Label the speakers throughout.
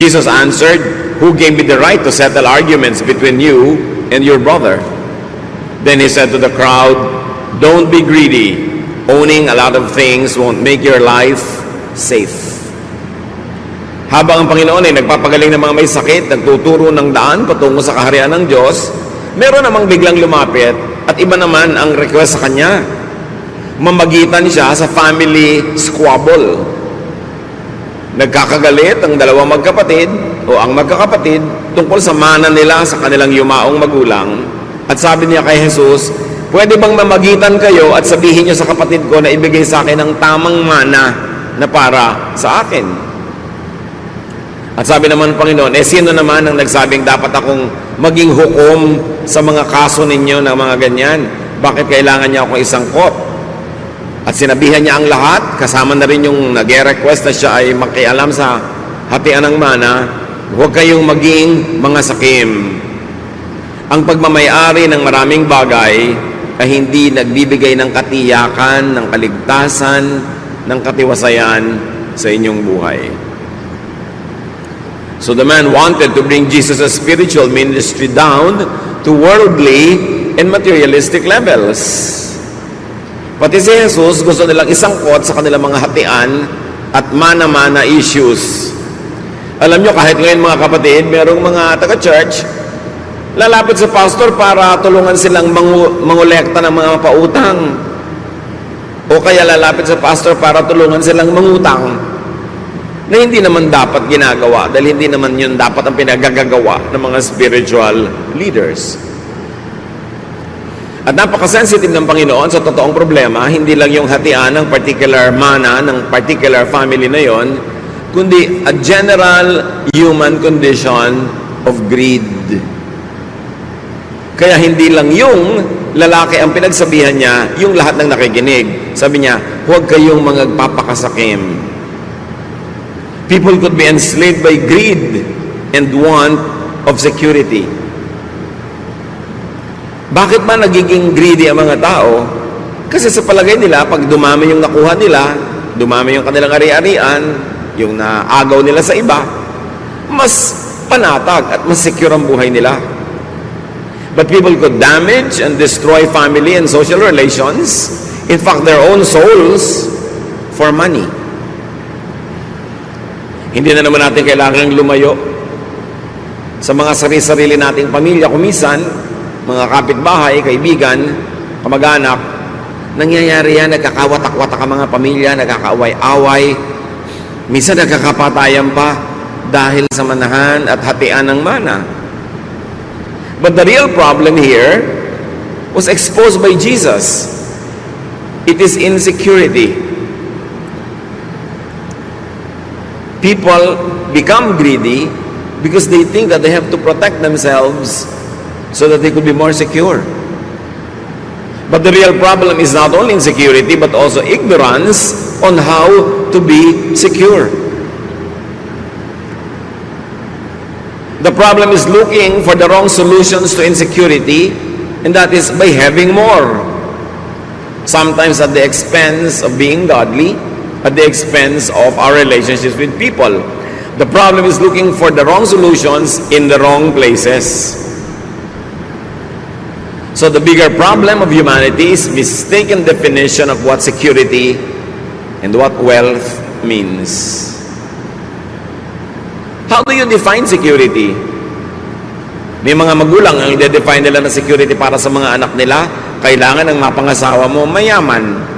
Speaker 1: Jesus answered, "Who gave me the right to settle arguments between you and your brother?" Then he said to the crowd, "Don't be greedy. Owning a lot of things won't make your life safe." Habang ang Panginoon ay nagpapagaling ng mga may sakit, nagtuturo ng daan patungo sa kaharian ng Diyos, meron namang biglang lumapit at iba naman ang request sa kanya. Mamagitan siya sa family squabble. Nagkakagalit ang dalawang magkapatid o ang magkakapatid tungkol sa mana nila sa kanilang yumaong magulang. At sabi niya kay Jesus, "Pwede bang mamagitan kayo at sabihin niyo sa kapatid ko na ibigay sa akin ang tamang mana na para sa akin?" At sabi naman ng Panginoon, sino naman ang nagsabing dapat akong maging hukom sa mga kaso ninyo ng mga ganyan? Bakit kailangan niya akong isangkot? At sinabihan niya ang lahat, kasama na rin yung nag-request na siya ay makialam sa hatian ng mana, huwag kayong maging mga sakim. Ang pagmamayari ng maraming bagay ay hindi nagbibigay ng katiyakan, ng kaligtasan, ng katiwasayan sa inyong buhay. So the man wanted to bring Jesus' spiritual ministry down to worldly and materialistic levels. Pati si Jesus gusto nilang isangkot sa kanilang mga hatian at mana-mana issues. Alam nyo, kahit ngayon mga kapatid, merong mga taga-church, lalapit sa pastor para tulungan silang mangolekta ng mga pautang. O kaya lalapit sa pastor para tulungan silang mangutang na hindi naman dapat ginagawa dahil hindi naman yun dapat ang pinagagagawa ng mga spiritual leaders. At napaka-sensitive ng Panginoon sa totoong problema, hindi lang yung hatian ng particular mana, ng particular family na yon, kundi a general human condition of greed. Kaya hindi lang yung lalaki ang pinagsabihan niya, yung lahat ng nakikinig. Sabi niya, huwag kayong magpapakasakim. People could be enslaved by greed and want of security. Bakit ba nagiging greedy ang mga tao? Kasi sa palagay nila, pag dumami yung nakuha nila, dumami yung kanilang ari-arian, yung naagaw nila sa iba, mas panatag at mas secure ang buhay nila. But people could damage and destroy family and social relations, in fact, their own souls, for money. Hindi na naman natin kailangang lumayo sa mga sarili-sarili nating pamilya, kumisan, mga kapitbahay, kaibigan, kamag-anak, nangyayari yan, nagkakawatak-watak ang mga pamilya, nagkakaaway-away, minsan nagkakapatayan pa dahil sa manahan at hatian ng mana. But the real problem here was exposed by Jesus. It is insecurity. People become greedy because they think that they have to protect themselves so that they could be more secure. But the real problem is not only insecurity, but also ignorance on how to be secure. The problem is looking for the wrong solutions to insecurity, and that is by having more. Sometimes at the expense of being godly, at the expense of our relationships with people. The problem is looking for the wrong solutions in the wrong places. So the bigger problem of humanity is mistaken definition of what security and what wealth means. How do you define security? May mga magulang ang i-define nila na security para sa mga anak nila, kailangan ang mapangasawa mo mayaman.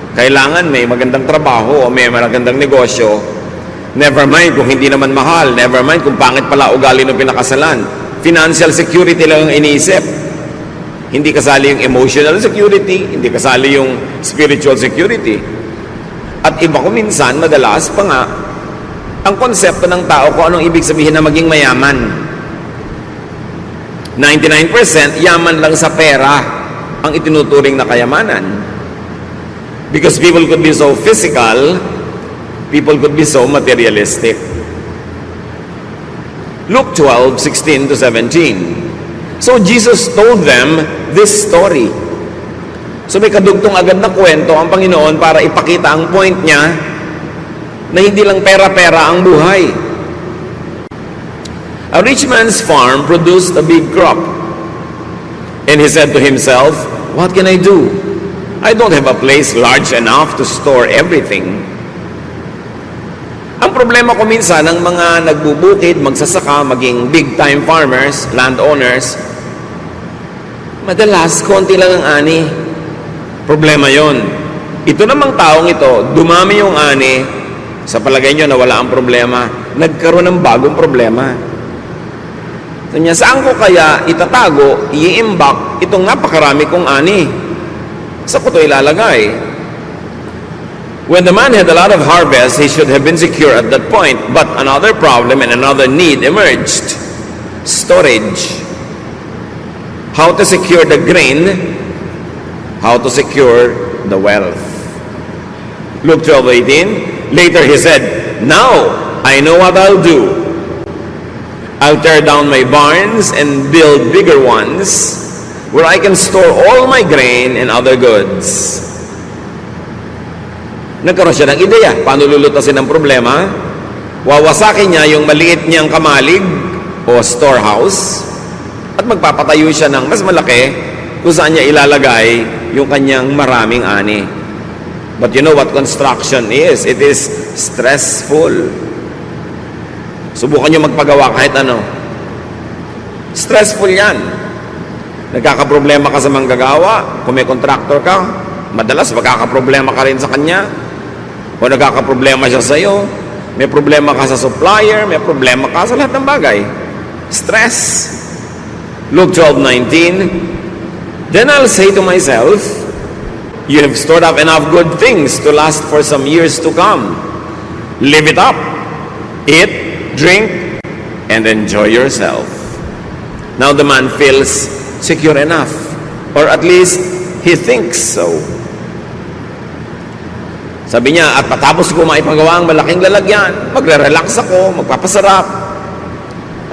Speaker 1: Kailangan may magandang trabaho o may magandang negosyo. Never mind kung hindi naman mahal. Never mind kung pangit pala ugali ng pinakasalan. Financial security lang ang iniisip. Hindi kasali yung emotional security, hindi kasali yung spiritual security. At iba ko minsan, madalas pa nga, ang konsepto ng tao kung anong ibig sabihin na maging mayaman. 99% yaman lang sa pera ang itinuturing na kayamanan. Because people could be so physical, people could be so materialistic. Luke 12:16-17. So Jesus told them this story. So may kadugtong agad na kwento ang Panginoon para ipakita ang point niya na hindi lang pera-pera ang buhay. A rich man's farm produced a big crop. And he said to himself, "What can I do? I don't have a place large enough to store everything." Ang problema ko minsan ng mga nagbubukid, magsasaka, maging big-time farmers, landowners, madalas, konti lang ang ani. Problema yon. Ito namang taong ito, dumami yung ani, sa palagay nyo na wala ang problema, nagkaroon ng bagong problema. So niya, saan ko kaya itatago, i-imbak itong napakarami kong ani? Saan ko ito ilalagay? When the man had a lot of harvest, he should have been secure at that point. But another problem and another need emerged. Storage. How to secure the grain, how to secure the wealth. Luke 12:18. Later he said, "Now I know what I'll do. I'll tear down my barns and build bigger ones where I can store all my grain and other goods." Nagkaroon siya ng ideya. Paano lulutasin ang problema? Wawasakin niya yung maliit niyang kamalig o storehouse at magpapatayo siya ng mas malaki kung saan niya ilalagay yung kanyang maraming ani. But you know what construction is? It is stressful. Subukan nyo magpagawa kahit ano. Stressful yan. Nagkakaproblema ka sa manggagawa. Kung may contractor ka, madalas magkakaproblema ka rin sa kanya. O nagkakaproblema siya sa iyo. May problema ka sa supplier. May problema ka sa lahat ng bagay. Stress. Luke 12:19. Then I'll say to myself, "You have stored up enough good things to last for some years to come. Live it up. Eat, drink, and enjoy yourself." Now the man feels secure enough, or at least he thinks so. Sabi niya, at patapos ko maipagawa ang malaking lalagyan, magre-relax ako, magpapasarap.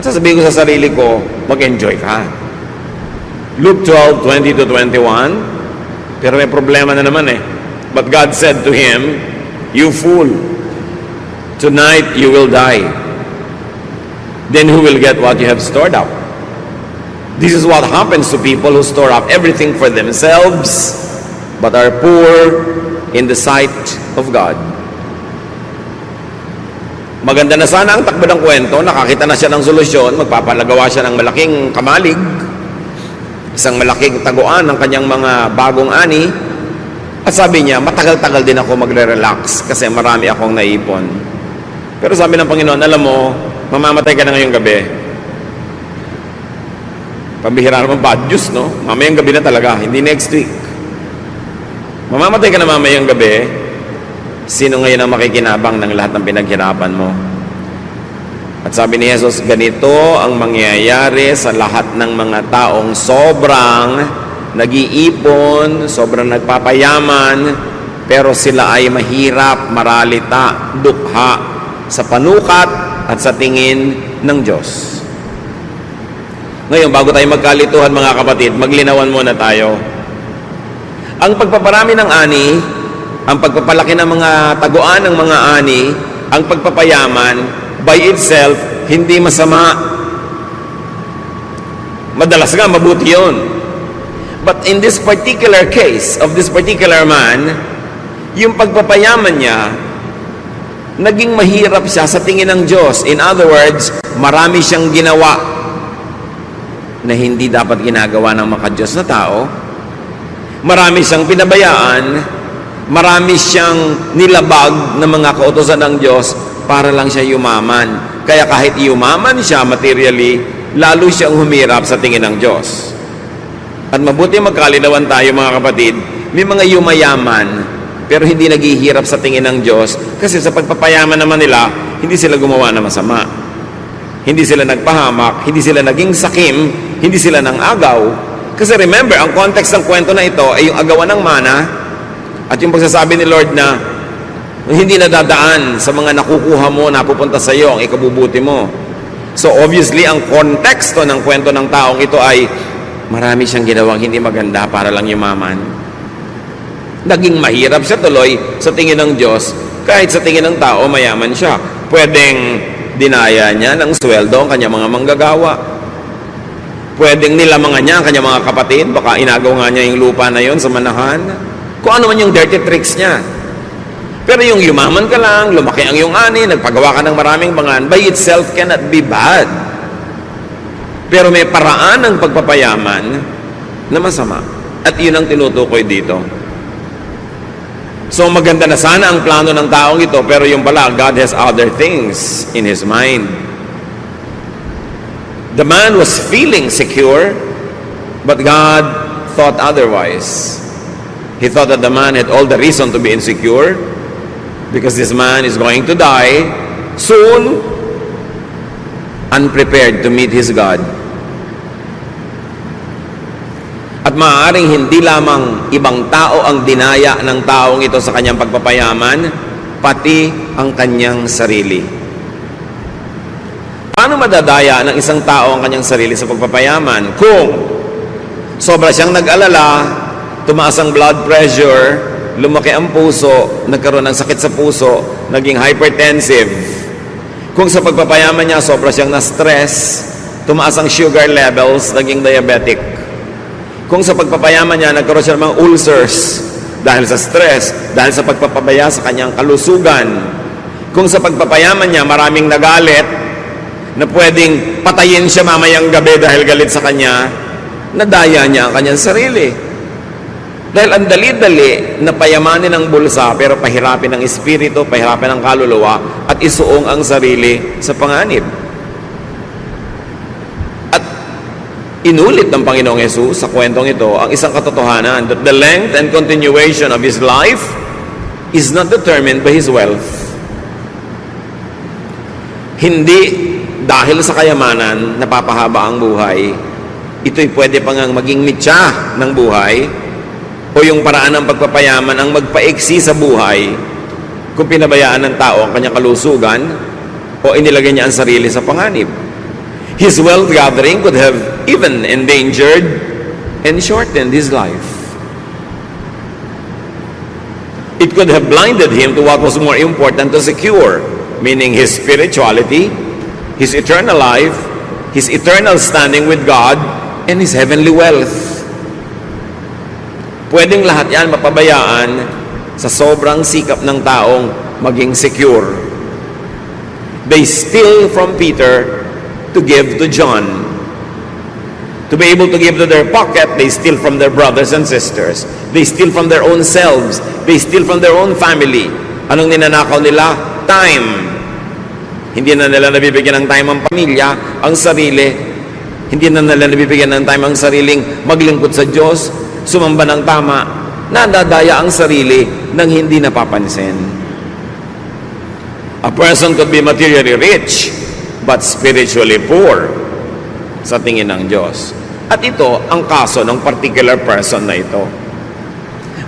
Speaker 1: At sasabihin ko sa sarili ko, mag-enjoy ka. Luke 12:20-21. Pero may problema na naman eh. But God said to him, "You fool, tonight you will die. Then who will get what you have stored up?" This is what happens to people who store up everything for themselves but are poor in the sight of God. Maganda na sana ang takbo ng kwento, nakakita na siya ng solusyon, magpapalagawa siya ng malaking kamalig, isang malaking taguan ng kanyang mga bagong ani, at sabi niya, matagal-tagal din ako magre-relax kasi marami akong naipon. Pero sabi ng Panginoon, alam mo, mamamatay ka na ngayong gabi. Pambihira naman bad news, no? Mamayang gabi na talaga, hindi next week. Mamamatay ka na mamayang gabi, sino ngayon ang makikinabang ng lahat ng pinaghirapan mo? At sabi ni Jesus, ganito ang mangyayari sa lahat ng mga taong sobrang nag-iipon, sobrang nagpapayaman, pero sila ay mahirap, maralita, dukha sa panukat at sa tingin ng Diyos. Ngayon, bago tayo magkalituhan mga kapatid, maglinawan muna tayo. Ang pagpaparami ng ani, ang pagpapalaki ng mga taguan ng mga ani, ang pagpapayaman, by itself, hindi masama. Madalas nga, mabuti yun. But in this particular case, of this particular man, yung pagpapayaman niya, naging mahirap siya sa tingin ng Diyos. In other words, marami siyang ginawa na hindi dapat ginagawa ng maka-Diyos na tao. Marami siyang pinabayaan, marami siyang nilabag ng mga kautosan ng Diyos para lang siya yumaman. Kaya kahit yumaman siya materially, lalo siyang humirap sa tingin ng Diyos. At mabuti magkalinawan tayo mga kapatid, may mga yumayaman, pero hindi naghihirap sa tingin ng Diyos kasi sa pagpapayaman naman nila, hindi sila gumawa ng masama. Hindi sila nagpahamak, hindi sila naging sakim, hindi sila nang agaw. Kasi remember, ang context ng kwento na ito ay yung agawan ng mana at yung pagsasabi ni Lord na hindi nadadaan sa mga nakukuha mo, napupunta sa iyo, ang ikabubuti mo. So obviously, ang konteksto ng kwento ng taong ito ay marami siyang ginawang hindi maganda para lang yumaman. Naging mahirap siya tuloy sa tingin ng Diyos, kahit sa tingin ng tao, mayaman siya. Pwedeng dinaya niya ng sweldo ang kanyang mga manggagawa. Pwedeng nilamangan niya ang kanyang mga kapatid, baka inagaw nga niya yung lupa na yon sa manahan. Kung ano man yung dirty tricks niya. Pero yung yumaman ka lang, lumaki ang iyong ani, nagpagawa ka ng maraming bangan, by itself cannot be bad. Pero may paraan ng pagpapayaman na masama. At yun ang tinutukoy dito. So maganda na sana ang plano ng taong ito, pero yung pala, God has other things in his mind. The man was feeling secure, but God thought otherwise. He thought that the man had all the reason to be insecure, because this man is going to die soon, unprepared to meet his God. At maaaring hindi lamang ibang tao ang dinaya ng taong ito sa kanyang pagpapayaman, pati ang kanyang sarili. Paano madadaya ng isang tao ang kanyang sarili sa pagpapayaman? Kung sobra siyang nag-alala, tumaas ang blood pressure, lumaki ang puso, nagkaroon ng sakit sa puso, naging hypertensive. Kung sa pagpapayaman niya, sobra siyang na-stress, tumaas ang sugar levels, naging diabetic. Kung sa pagpapayaman niya, nagkaroon siya ng mga ulcers dahil sa stress, dahil sa pagpapabaya sa kanyang kalusugan. Kung sa pagpapayaman niya, maraming nagalit na pwedeng patayin siya mamayang gabi dahil galit sa kanya, nadaya niya ang kanyang sarili. Dahil ang dali-dali na payamanin ang bulsa pero pahirapin ang espiritu, pahirapin ang kaluluwa at isuong ang sarili sa panganib. At inulit ng Panginoong Hesus sa kwentong ito ang isang katotohanan that the length and continuation of his life is not determined by his wealth. Hindi dahil sa kayamanan napapahaba ang buhay, ito'y pwede pa ngang maging mitya ng buhay, o yung paraan ng pagpapayaman ang magpaiksi sa buhay kung pinabayaan ng tao ang kanyang kalusugan o inilagay niya ang sarili sa panganib. His wealth gathering could have even endangered and shortened his life. It could have blinded him to what was more important to secure, meaning his spirituality, his eternal life, his eternal standing with God, and his heavenly wealth. Pwedeng lahat yan mapabayaan sa sobrang sikap ng taong maging secure. They steal from Peter to give to John. To be able to give to their pocket, they steal from their brothers and sisters. They steal from their own selves. They steal from their own family. Anong ninanakaw nila? Time. Hindi na nila nabibigyan ng time ang pamilya, ang sarili. Hindi na nila nabibigyan ng time ang sariling maglingkod sa Diyos, sumamba ng tama, nadadaya ang sarili nang hindi napapansin. A person could be materially rich, but spiritually poor sa tingin ng Diyos. At ito ang kaso ng particular person na ito.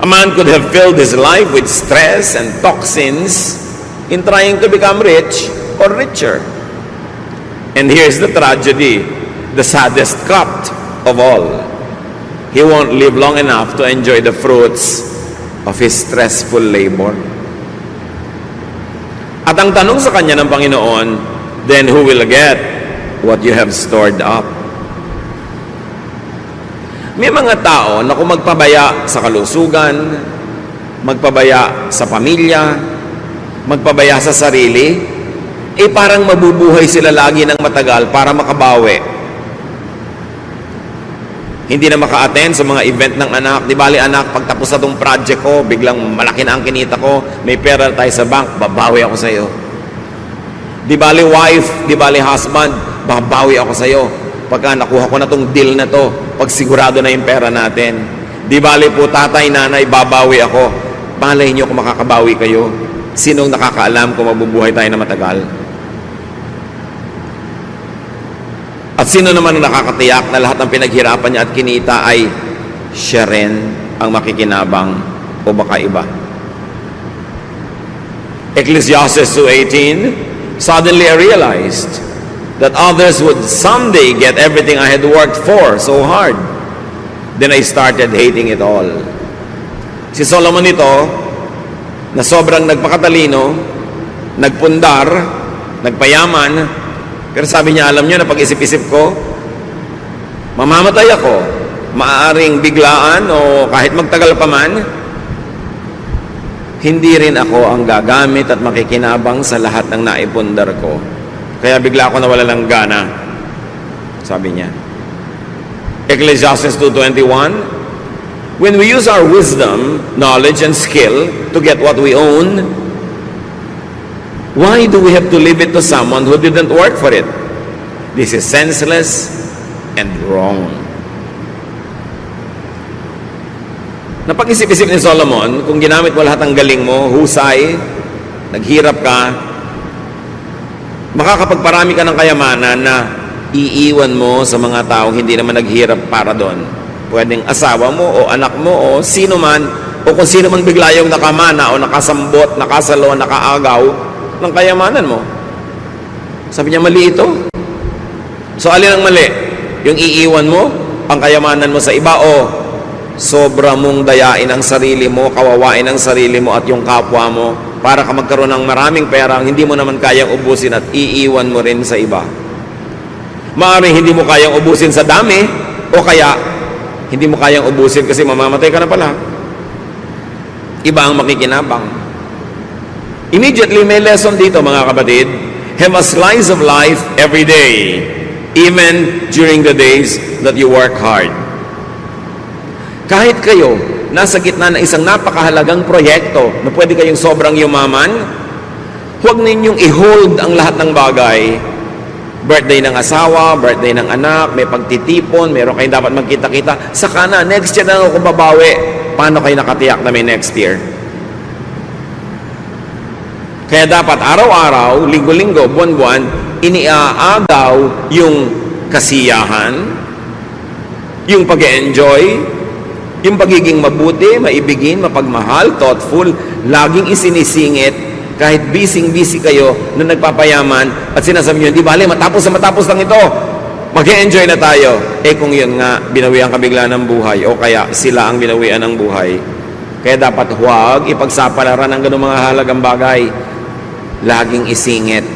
Speaker 1: A man could have filled his life with stress and toxins in trying to become rich or richer. And here's the tragedy, the saddest cut of all. He won't live long enough to enjoy the fruits of his stressful labor. At ang tanong sa kanya ng Panginoon, then who will get what you have stored up? May mga tao na kung magpabaya sa kalusugan, magpabaya sa pamilya, magpabaya sa sarili, parang mabubuhay sila lagi ng matagal para makabawi. Hindi na maka-attend sa mga event ng anak. Di bali anak, pagtapos na itong project ko, biglang malaki na ang kinita ko, may pera tayo sa bank, babawi ako sa iyo. Di bali wife, di bali husband, babawi ako sa iyo. Pagka nakuha ko na itong deal na to, pag sigurado na yung pera natin. Di bali po tatay, nanay, babawi ako. Malay niyo kung makakabawi kayo. Sinong nakakaalam kung mabubuhay tayo na matagal? At sino naman ang nakakatiyak na lahat ng pinaghirapan niya at kinita ay siya rin ang makikinabang o baka iba? Ecclesiastes 2:18, suddenly I realized that others would someday get everything I had worked for so hard. Then I started hating it all. Si Solomon ito, na sobrang nagpakatalino, nagpundar, nagpayaman, pero sabi niya, alam niyo na pag-isip-isip ko, mamamatay ako, maaaring biglaan o kahit magtagal pa man, hindi rin ako ang gagamit at makikinabang sa lahat ng naipundar ko. Kaya bigla ako nawala ng gana, sabi niya. Ecclesiastes 2:21, when we use our wisdom, knowledge, and skill to get what we own, why do we have to leave it to someone who didn't work for it? This is senseless and wrong. Napag-isip-isip ni Solomon, kung ginamit mo lahat ng galing mo, husay, naghirap ka, makakapagparami ka ng kayamanan na iiwan mo sa mga taong hindi naman naghirap para doon. Pwedeng asawa mo o anak mo o sino man, o kung sino man bigla yung nakamana o nakasambot, nakasalo, nakaagaw ng kayamanan mo. Sabi niya, mali ito. So, alin ang mali? Yung iiwan mo ang kayamanan mo sa iba o sobra mong dayain ang sarili mo, kawawain ang sarili mo at yung kapwa mo para ka magkaroon ng maraming pera hindi mo naman kayang ubusin at iiwan mo rin sa iba. Maaaring hindi mo kayang ubusin sa dami o kaya hindi mo kayang ubusin kasi mamamatay ka na pala. Iba ang makikinabang. Immediately may lesson dito mga kapatid. Have a slice of life every day, even during the days that you work hard. Kahit kayo nasa gitna ng isang napakahalagang proyekto na pwede kayong sobrang yumaman, huwag ninyong i-hold ang lahat ng bagay. Birthday ng asawa, birthday ng anak, may pagtitipon, meron kayong dapat magkita-kita. Saka na, next year na ako babawi. Paano kayo nakatiyak na may next year? Kaya dapat araw-araw, linggo-linggo, buwan-buwan, iniaagaw yung kasiyahan, yung pag-enjoy, yung pagiging mabuti, maibigin, mapagmahal, thoughtful, laging isinisingit kahit busy-busy kayo na nagpapayaman at sinasabi nyo, di bale, matapos lang ito. Mag-enjoy na tayo. Eh kung yun nga, binawian ka bigla ng buhay o kaya sila ang binawian ng buhay. Kaya dapat huwag ipagsapalaran ng ganung mga halagang bagay. Laging isingit.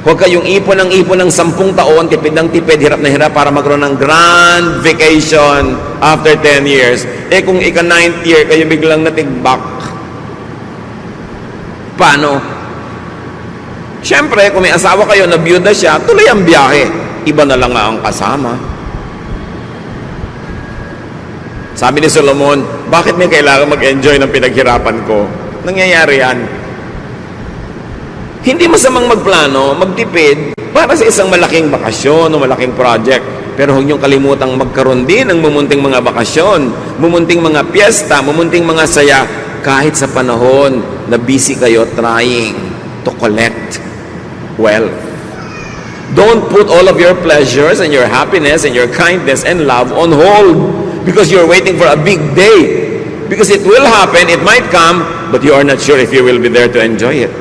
Speaker 1: Huwag kayong ipon ng 10 taon, tipid ng tipid, hirap na hirap para magkaroon ng grand vacation after 10 years. Eh kung ika-9th year, kayo biglang natigbak. Paano? Siyempre, kung may asawa kayo na byuda siya, tuloy ang biyahe. Iba na lang nga ang kasama. Sabi ni Solomon, bakit may kailangan mag-enjoy ng pinaghirapan ko? Nangyayari yan. Hindi masamang magplano, magtipid, para sa isang malaking bakasyon o malaking project. Pero huwag niyong kalimutang magkaroon din ng mumunting mga bakasyon, mumunting mga piyesta, mumunting mga saya, kahit sa panahon na busy kayo trying to collect wealth. Don't put all of your pleasures and your happiness and your kindness and love on hold because you're waiting for a big day. Because it will happen, it might come, but you are not sure if you will be there to enjoy it.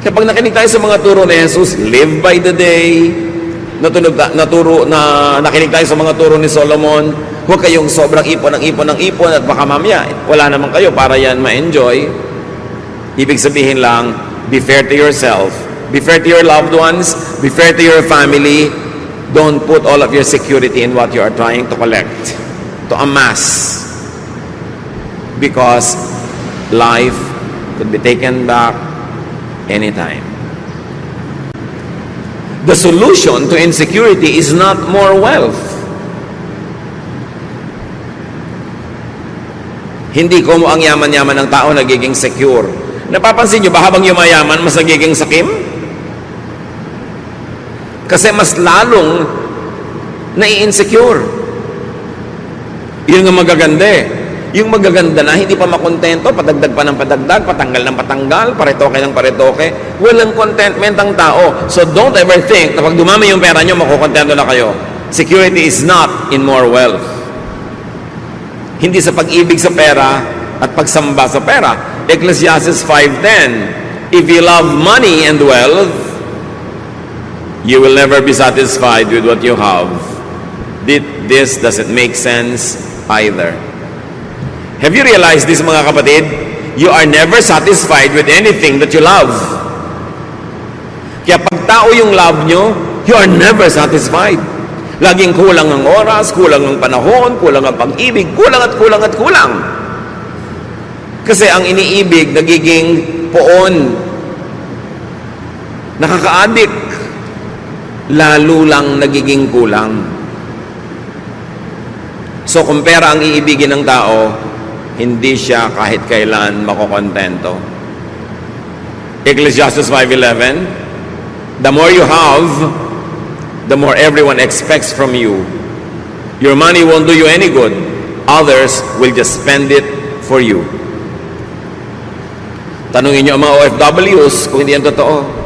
Speaker 1: Kapag nakinig tayo sa mga turo ni Jesus, live by the day, nakinig tayo sa mga turo ni Solomon, huwag kayong sobrang ipon at baka mamaya, wala naman kayo para yan ma-enjoy. Ibig sabihin lang, be fair to yourself, be fair to your loved ones, be fair to your family. Don't put all of your security in what you are trying to collect, to amass. Because life could be taken back anytime. The solution to insecurity is not more wealth. Hindi ko ang yaman-yaman ng tao nagiging secure. Napapansin nyo ba habang yumayaman, mas nagiging sakim? Kasi mas lalong nai-insecure. Yun ang magaganda eh. Yung magaganda na, hindi pa makontento, padagdag pa ng padagdag, patanggal ng patanggal, paretoke ng paretoke. Walang contentment ang tao. So don't ever think na pag dumami yung pera nyo, makukontento na kayo. Security is not in more wealth. Hindi sa pag-ibig sa pera at pagsamba sa pera. Ecclesiastes 5:10, if you love money and wealth, you will never be satisfied with what you have. This doesn't make sense either. Have you realized this, mga kapatid? You are never satisfied with anything that you love. Kaya pag tao yung love nyo, you are never satisfied. Laging kulang ang oras, kulang ang panahon, kulang ang pag-ibig, kulang at kulang at kulang. Kasi ang iniibig, nagiging poon. Nakaka-addict. Lalo lang nagiging kulang. So kung pera ang iibigin ng tao, hindi siya kahit kailan makokontento. Ecclesiastes 5:11, the more you have, the more everyone expects from you. Your money won't do you any good. Others will just spend it for you. Tanungin niyo ang mga OFWs kung hindi yan totoo.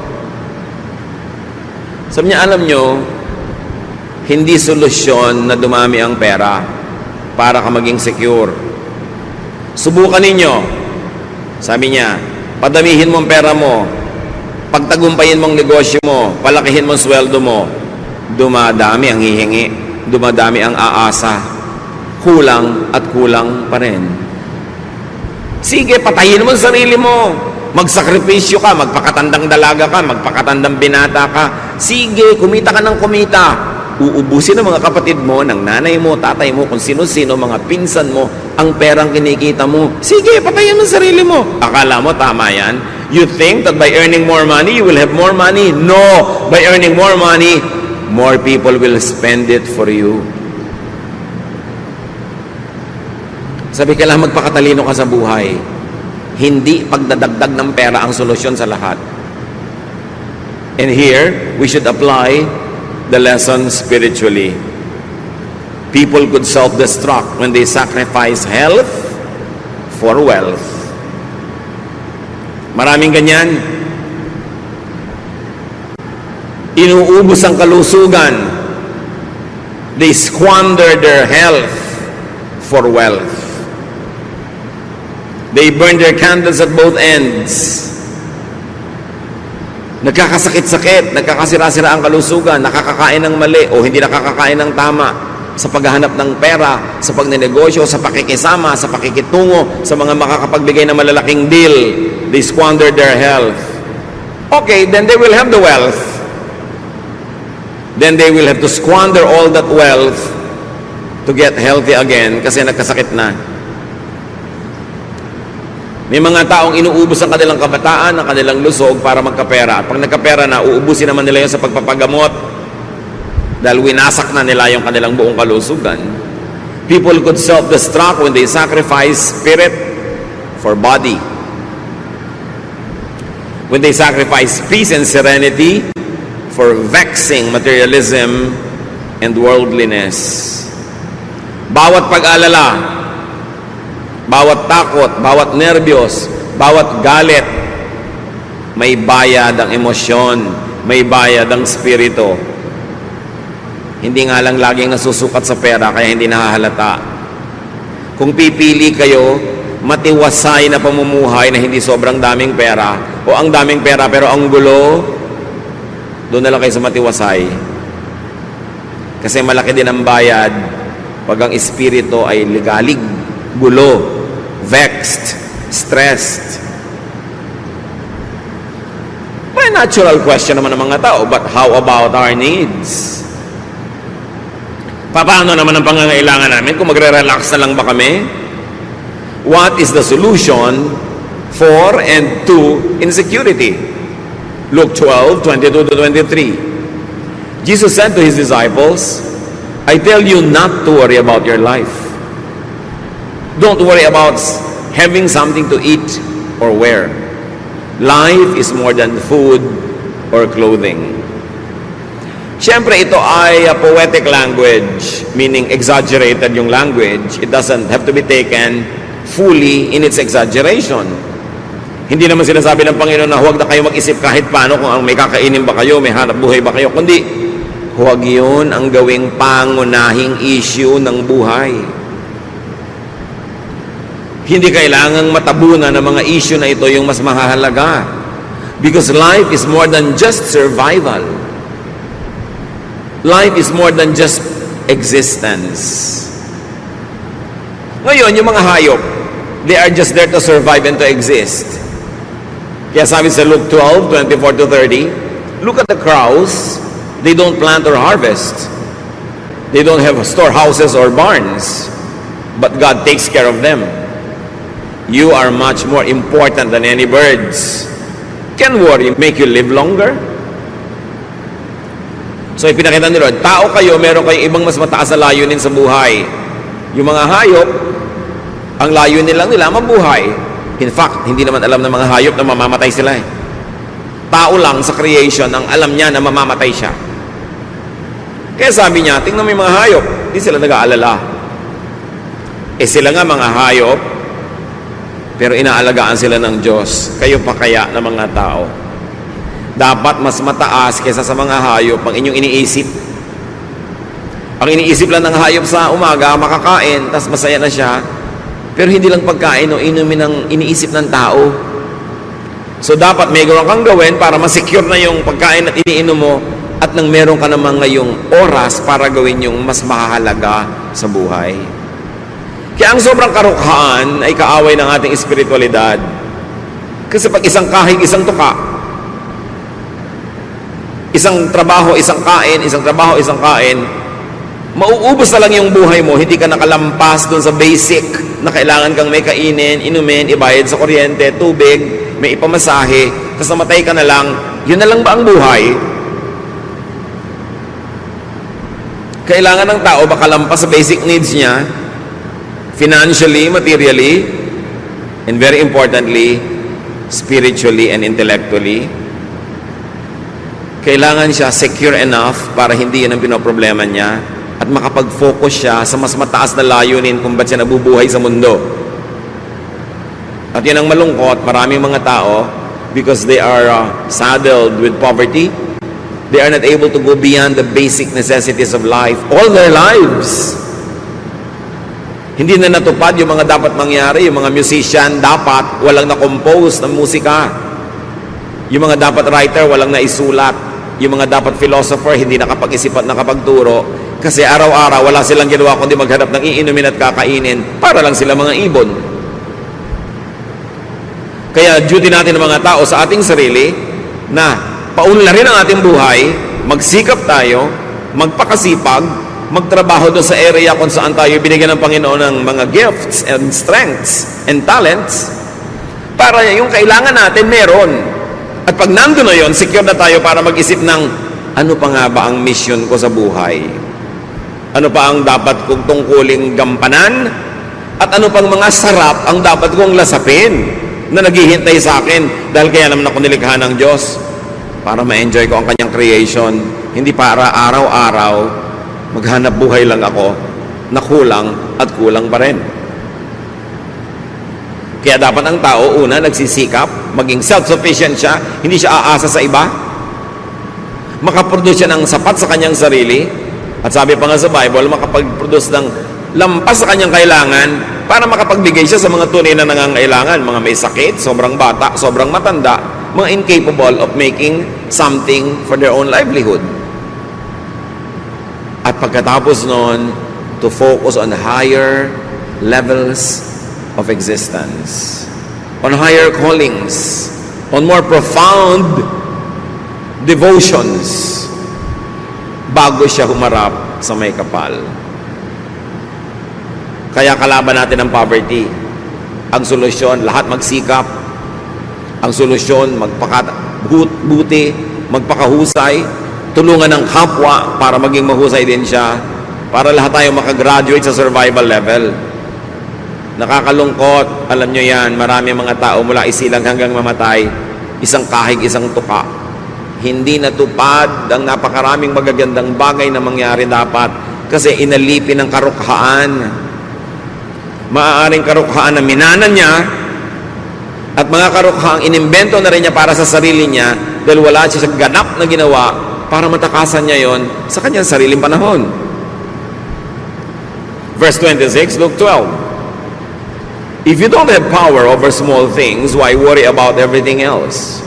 Speaker 1: Sabi niya, alam niyo, hindi solusyon na dumami ang pera para ka maging secure. Subukan ninyo. Sabi niya, padamihin mo ang pera mo, pagtagumpayin mong negosyo mo, palakihin mo ang sweldo mo, dumadami ang hihingi, dumadami ang aasa, kulang at kulang pa rin. Sige, patayin mo ang sarili mo, magsakripisyo ka, magpakatandang dalaga ka, magpakatandang binata ka, sige, kumita ka ng kumita, uubusin ng mga kapatid mo, ng nanay mo, tatay mo, kung sino-sino, mga pinsan mo, ang perang kinikita mo. Sige, patayin ang sarili mo. Akala mo, tama yan? You think that by earning more money, you will have more money? No! By earning more money, more people will spend it for you. Sabi, kailangan magpakatalino ka sa buhay. Hindi pagdadagdag ng pera ang solusyon sa lahat. And here, we should apply the lesson spiritually. People could self-destruct when they sacrifice health for wealth. Maraming ganyan. Inuubos ang kalusugan. They squander their health for wealth. They burn their candles at both ends. Nagkakasakit-sakit, nagkakasira-sira ang kalusugan, nakakakain ng mali o hindi nakakakain ng tama sa paghahanap ng pera, sa pagnenegosyo, sa pakikisama, sa pakikitungo, sa mga makakapagbigay ng malalaking deal. They squander their health. Okay, then they will have the wealth. Then they will have to squander all that wealth to get healthy again kasi nagkasakit na. May mga taong inuubos ang kanilang kabataan, ang kanilang lusog para magkapera. At pag nagkapera na, uubusin naman nila yun sa pagpapagamot dahil winasak na nila yung kanilang buong kalusugan. People could self-destruct when they sacrifice spirit for body. When they sacrifice peace and serenity for vexing materialism and worldliness. Bawat pag-alala, bawat takot, bawat nerbiyos, bawat galit, may bayad ang emosyon, may bayad ang spirito. Hindi nga lang laging nasusukat sa pera, kaya hindi nahahalata. Kung pipili kayo, matiwasay na pamumuhay na hindi sobrang daming pera, o ang daming pera pero ang gulo, doon na lang kayo sa matiwasay. Kasi malaki din ang bayad pag ang espiritu ay ligalig, gulo, vexed, stressed. May natural question naman ng mga tao, but how about our needs? Paano naman ang pangangailangan namin kung magre-relax na lang ba kami? What is the solution for and to insecurity? Luke 12:22-23. Jesus said to his disciples, I tell you not to worry about your life. Don't worry about having something to eat or wear. Life is more than food or clothing. Siyempre, ito ay a poetic language, meaning exaggerated yung language. It doesn't have to be taken fully in its exaggeration. Hindi naman sinasabi ng Panginoon na huwag na kayo mag-isip kahit paano kung may kakainin ba kayo, may hanap buhay ba kayo, kundi huwag yun ang gawing pangunahing issue ng buhay. Hindi kailangang matabunan ng mga issue na ito yung mas mahalaga. Because life is more than just survival. Life is more than just existence. Ngayon, yung mga hayop, they are just there to survive and to exist. Kaya sabi sa Luke 12:24-30, Look at the crows. They don't plant or harvest. They don't have storehouses or barns. But God takes care of them. You are much more important than any birds. Can worry make you live longer? So ipinakita ni Lord, tao kayo, meron kayong ibang mas mataas na layunin sa buhay. Yung mga hayop, ang layunin lang nila mabuhay. In fact, hindi naman alam ng mga hayop na mamamatay sila eh. Tao lang sa creation ang alam niya na mamamatay siya. Kaya sabi niya, tingnan mo yung mga hayop, hindi sila nag-aalala. Eh sila nga mga hayop, pero inaalagaan sila ng Diyos. Kayo pa kaya na mga tao? Dapat mas mataas kaysa sa mga hayop ang inyong iniisip. Ang iniisip lang ng hayop sa umaga, makakain, tas masaya na siya. Pero hindi lang pagkain o inumin ang iniisip ng tao. So dapat may gawin kang gawin para masecure na yung pagkain at iniinom mo at nang meron ka naman ngayong oras para gawin yung mas mahalaga sa buhay. Kaya ang sobrang karukhaan ay kaaway ng ating espiritualidad. Kasi pag isang kahig, isang tuka, isang trabaho, isang kain, isang trabaho, isang kain, mauubos na lang yung buhay mo, hindi ka nakalampas doon sa basic na kailangan kang may kainin, inumin, ibayad sa kuryente, tubig, may ipamasahe, tapos namatay ka na lang, yun na lang ba ang buhay? Kailangan ng tao makalampas sa basic needs niya, financially, materially, and very importantly, spiritually and intellectually. Kailangan siya secure enough para hindi yan ang pinoproblema niya at makapag-focus siya sa mas mataas na layunin kung ba't siya nabubuhay sa mundo. At yan ang malungkot, maraming mga tao, because they are saddled with poverty, they are not able to go beyond the basic necessities of life all their lives. Hindi na natupad yung mga dapat mangyari. Yung mga musician dapat walang na-compose ng musika. Yung mga dapat writer walang naisulat. Yung mga dapat philosopher hindi nakapag-isip at nakapagturo kasi araw-araw wala silang ginawa kundi maghanap ng iinumin at kakainin para lang sila mga ibon. Kaya duty natin ng mga tao sa ating sarili na paunlarin ang ating buhay, magsikap tayo, magpakasipag, magtrabaho doon sa area kung saan tayo binigyan ng Panginoon ng mga gifts and strengths and talents para yung kailangan natin meron. At pag nandun na yun, secure na tayo para mag-isip ng ano pa nga ba ang mission ko sa buhay? Ano pa ang dapat kong tungkuling gampanan? At ano pang mga sarap ang dapat kong lasapin na naghihintay sa akin dahil kaya naman ako nilikha ng Diyos para ma-enjoy ko ang kanyang creation. Hindi para araw-araw maghanap buhay lang ako na kulang at kulang pa rin. Kaya dapat ang tao, una, nagsisikap, maging self-sufficient siya, hindi siya aasa sa iba. Makaproduce siya ng sapat sa kanyang sarili. At sabi pa nga sa Bible, makapag-produce ng lampas sa kanyang kailangan para makapagbigay siya sa mga tunay na nangangailangan. Mga may sakit, sobrang bata, sobrang matanda, mga incapable of making something for their own livelihood. At pagkatapos nun, to focus on higher levels of existence, on higher callings, on more profound devotions, bago siya humarap sa may kapal. Kaya kalaban natin ang poverty. Ang solusyon, lahat magsikap. Ang solusyon, magpakabuti, magpakahusay, tulungan ng kapwa para maging mahusay din siya, para lahat tayo makagraduate sa survival level. Nakakalungkot, alam nyo yan, marami mga tao mula isilang hanggang mamatay, isang kahig, isang tuka. Hindi natupad ang napakaraming magagandang bagay na mangyari dapat kasi inalipin ng karukhaan. Maaaring karukhaan na minanan niya at mga karukhaang inimbento na rin niya para sa sarili niya dahil wala siya sa ganap na ginawa para matakasan niya yon sa kanyang sariling panahon. Verse 26, Luke 12. If you don't have power over small things, why worry about everything else?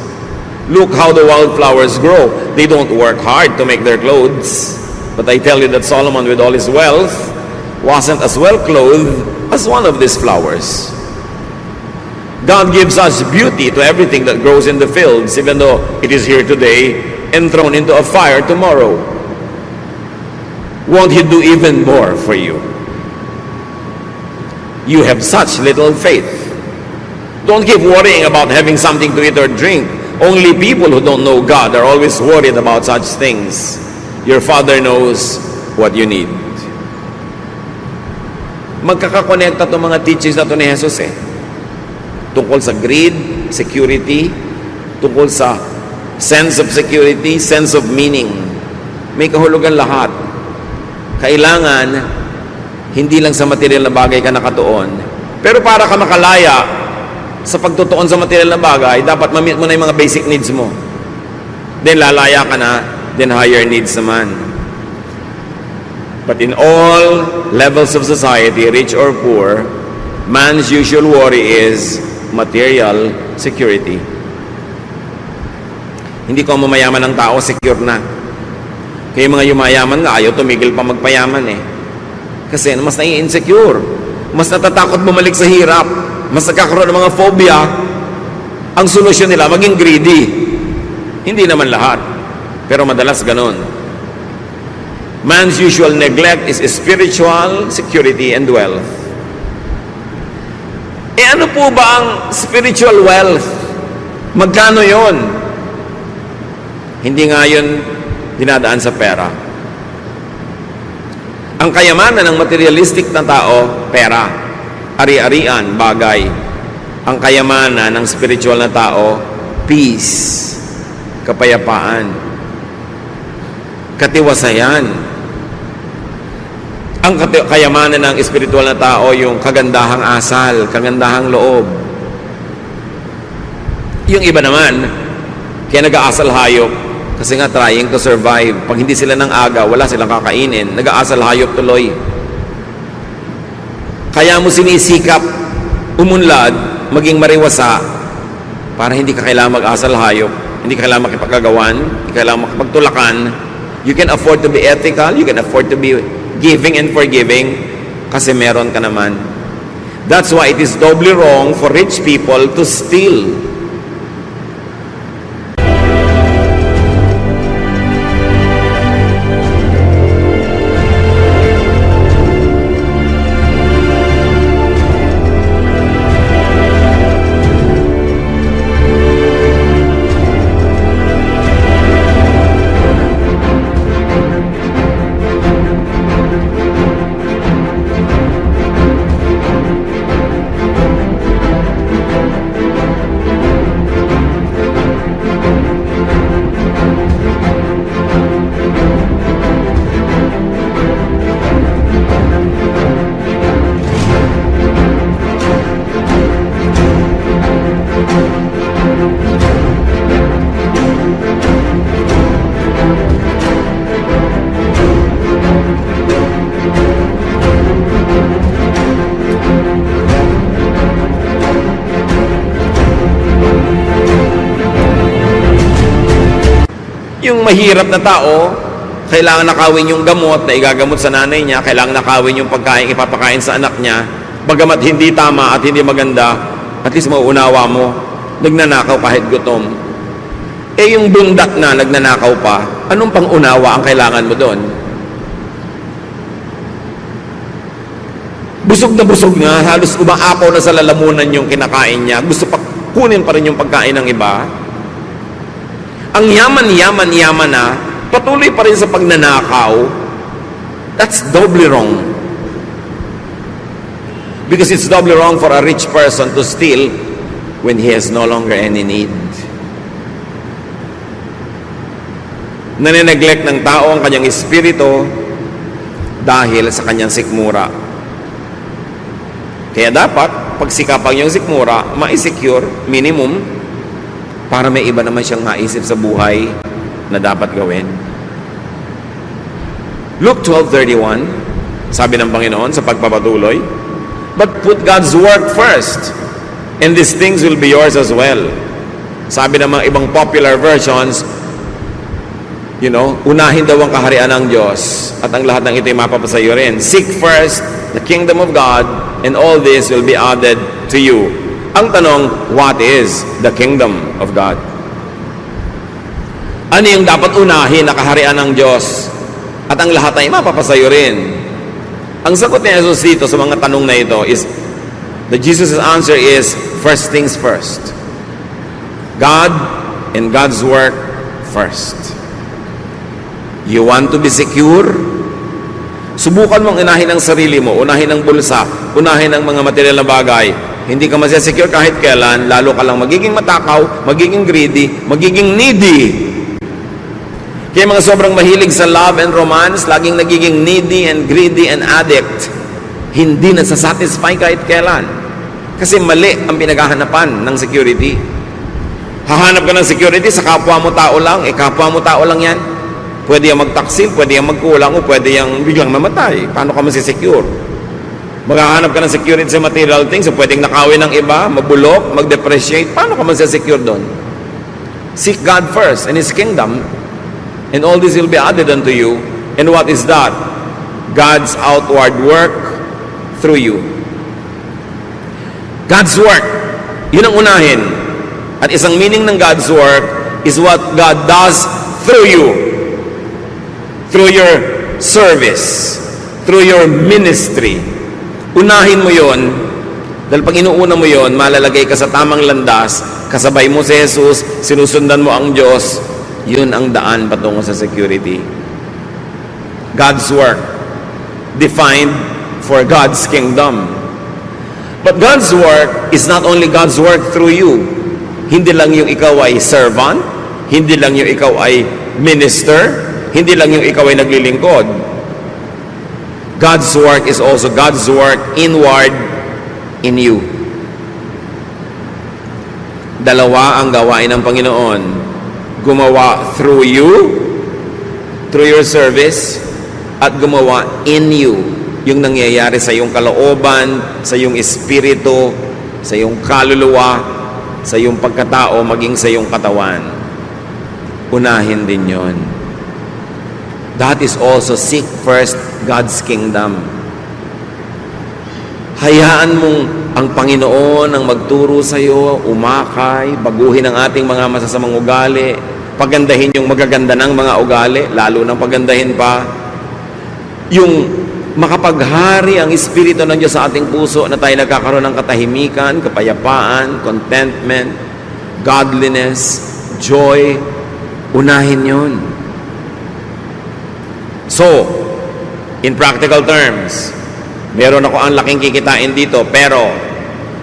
Speaker 1: Look how the wildflowers grow. They don't work hard to make their clothes. But I tell you that Solomon with all his wealth wasn't as well clothed as one of these flowers. God gives us beauty to everything that grows in the fields, even though it is here today and thrown into a fire tomorrow, won't He do even more for you? You have such little faith. Don't keep worrying about having something to eat or drink. Only people who don't know God are always worried about such things. Your Father knows what you need. Magkakakonekta itong mga teachings na ito ni Jesus tungkol sa greed, security, tungkol sa sense of security, sense of meaning. May kahulugan lahat. Kailangan, hindi lang sa material na bagay ka nakatuon. Pero para ka makalaya sa pagtutuon sa material na bagay, dapat ma-meet mo na yung mga basic needs mo. Then lalaya ka na, then higher needs naman. But in all levels of society, rich or poor, man's usual worry is material security. Hindi ko mamayaman ng tao, secure na. Kaya mga yumayaman nga, ayaw tumigil pa magpayaman Kasi mas nai-insecure. Mas natatakot bumalik sa hirap. Mas nagkakaroon ng mga phobia. Ang solusyon nila, maging greedy. Hindi naman lahat. Pero madalas ganon. Man's usual neglect is spiritual security and wealth. Ano po ba ang spiritual wealth? Magkano yon? Hindi nga yun dinadaan sa pera. Ang kayamanan ng materialistic na tao, pera, ari-arian, bagay. Ang kayamanan ng spiritual na tao, peace, kapayapaan, katiwasayan. Ang kayamanan ng spiritual na tao, yung kagandahang asal, kagandahang loob. Yung iba naman, kaya nag-aasal hayop, kasi nga trying to survive. Pag hindi sila ng aga, wala silang kakainin. Nag-aasal hayop tuloy. Kaya mo sinisikap umunlad, maging mariwasa, para hindi ka kailangan mag-asal hayop, hindi ka kailangan makipagkagawan, hindi ka kailangan makipagtulakan. You can afford to be ethical, you can afford to be giving and forgiving, kasi meron ka naman. That's why it is doubly wrong for rich people to steal. Yung mahirap na tao, kailangan nakawin yung gamot na igagamot sa nanay niya, kailangan nakawin yung pagkain ipapakain sa anak niya, bagamat hindi tama at hindi maganda, at least mauunawa mo, nagnanakaw kahit gutom. Yung bundat na nagnanakaw pa, anong pangunawa ang kailangan mo doon? Busog na busog nga, halos umaapaw na sa lalamunan yung kinakain niya, gusto pa kunin pa rin yung pagkain ng iba. Ang yaman na, patuloy pa rin sa pagnanakaw. That's doubly wrong. Because it's doubly wrong for a rich person to steal when he has no longer any need. Nanineglect ng tao ang kanyang espiritu dahil sa kanyang sikmura. Kaya dapat, pagsikapan yung sikmura, ma-secure, minimum, para may iba naman siyang maisip sa buhay na dapat gawin. Luke 12:31, sabi ng Panginoon sa pagpapatuloy, "But put God's work first, and these things will be yours as well." Sabi ng mga ibang popular versions, unahin daw ang kaharian ng Diyos at ang lahat ng ito'y mapapasayo rin. Seek first the kingdom of God, and all this will be added to you. Ang tanong, what is the kingdom of God? Ano yung dapat unahin na kaharian ng Diyos? At ang lahat ay mapapasayo rin. Ang sagot ni Jesus dito sa mga tanong na ito is, Jesus' answer is, first things first. God and God's work first. You want to be secure? Subukan mong unahin ang sarili mo, unahin ang bulsa, unahin ang mga material na bagay. Hindi ka masya-secure kahit kailan, lalo ka lang magiging matakaw, magiging greedy, magiging needy. Kaya mga sobrang mahilig sa love and romance, laging nagiging needy and greedy and addict. Hindi nasasatisfy kahit kailan. Kasi mali ang pinaghahanapan ng security. Hahanap ka ng security sa kapwa mo tao lang, kapwa mo tao lang yan. Pwede yung magtaksil, pwede yung magkulang, o pwede yung biglang mamatay. Paano ka masisecure? Maghahanap ka ng security sa material things, so pwedeng nakawin ng iba, mabulok, mag-depreciate. Paano ka masisecure doon? Seek God first and His kingdom, and all this will be added unto you. And what is that? God's outward work through you. God's work, yun ang unahin. At isang meaning ng God's work is what God does through you. Through your service, through your ministry. Unahin mo yon, dahil pag inuuna mo yon, malalagay ka sa tamang landas, kasabay mo si Jesus, sinusundan mo ang Diyos, yun ang daan patungo sa security. God's work, defined for God's kingdom. But God's work is not only God's work through you. Hindi lang yung ikaw ay servant, hindi lang yung ikaw ay minister, hindi lang yung ikaw ay naglilingkod. God's work is also God's work inward in you. Dalawa ang gawain ng Panginoon. Gumawa through you, through your service, at gumawa in you. Yung nangyayari sa iyong kalooban, sa iyong espiritu, sa iyong kaluluwa, sa iyong pagkatao, maging sa iyong katawan. Unahin din yon. That is also seek first God's kingdom. Hayaan mong ang Panginoon ang magturo sa iyo, umakay, baguhin ang ating mga masasamang ugali, pagandahin yung magaganda ng mga ugali, lalo nang pagandahin pa yung makapaghari ang Espiritu ng Diyos sa ating puso na tayo nagkakaroon ng katahimikan, kapayapaan, contentment, godliness, joy. Unahin yon. So, in practical terms, meron ako ang laking kikitain dito, pero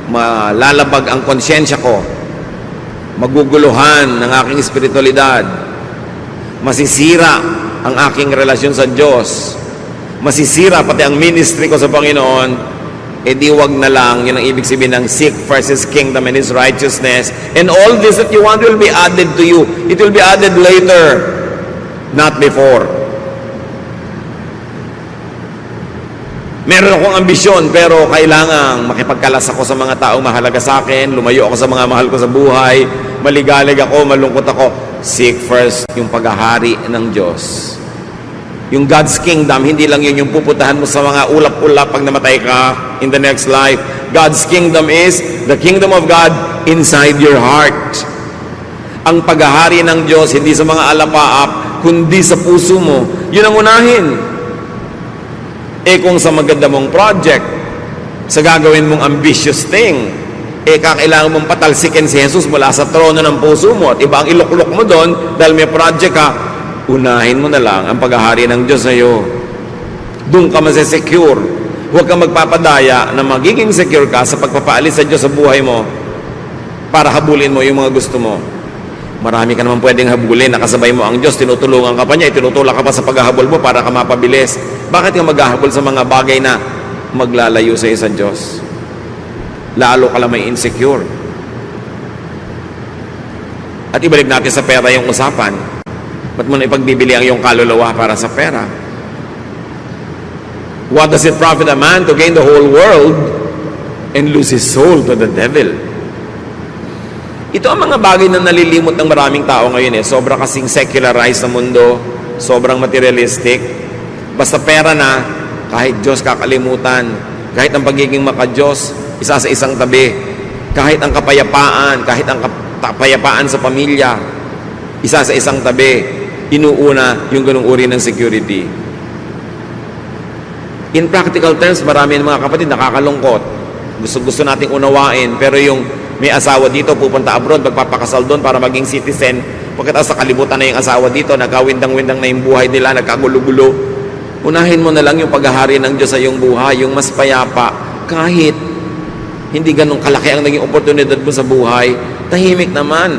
Speaker 1: malalabag ang konsyensya ko, maguguluhan ng aking espiritualidad, masisira ang aking relasyon sa Diyos, masisira pati ang ministry ko sa Panginoon, di wag na lang. Yun ang ibig sabihin ng seek first His kingdom and His righteousness, and all this that you want will be added to you. It will be added later, not before. Meron akong ambisyon, pero kailangang makipagkalas ako sa mga taong mahalaga sa akin, lumayo ako sa mga mahal ko sa buhay, maligalig ako, malungkot ako. Seek first yung paghahari ng Diyos. Yung God's kingdom, hindi lang yun yung pupuntahan mo sa mga ulap-ulap pag namatay ka in the next life. God's kingdom is the kingdom of God inside your heart. Ang paghahari ng Diyos, hindi sa mga alapaap, kundi sa puso mo. Yun ang unahin. Kung sa maganda mong project, sa gagawin mong ambitious thing, kakailangan mong patalsikin si Jesus mula sa trono ng puso mo at iba ang iluklok mo doon dahil may project ka, unahin mo na lang ang paghahari ng Diyos sa iyo. Doon ka masesecure. Huwag kang magpapadaya na magiging secure ka sa pagpapaalis sa Diyos sa buhay mo para habulin mo yung mga gusto mo. Marami ka naman pwedeng habulin, nakasabay mo ang Diyos, tinutulungan ka pa niya, tinutulak ka pa sa paghahabol mo para ka mapabilis. Bakit ka maghahabol sa mga bagay na maglalayo sa iyo sa Diyos? Lalo ka lang may insecure. At ibalik natin sa pera yung usapan. Ba't mo na ipagbibili ang iyong kaluluwa para sa pera? What does it profit a man to gain the whole world and lose his soul to the devil? Ito ang mga bagay na nalilimot ng maraming tao ngayon. Sobra kasing secularized na mundo, sobrang materialistic. Basta pera na, kahit Diyos kakalimutan, kahit ang pagiging maka-Diyos, isa sa isang tabi, kahit ang kapayapaan, kahit ang kapayapaan sa pamilya, isa sa isang tabi, inuuna yung ganung uri ng security. In practical terms, marami ng mga kapatid nakakalungkot. Gusto nating unawain, pero yung may asawa dito, pupunta abroad, magpapakasal doon para maging citizen. Pagkatapos sa kalibutan na yung asawa dito, nagkawindang-windang na yung buhay nila, nagkagulo-gulo. Unahin mo na lang yung paghahari ng Diyos sa iyong buhay, yung mas payapa. Kahit hindi ganun kalaki ang naging oportunidad mo sa buhay, tahimik naman.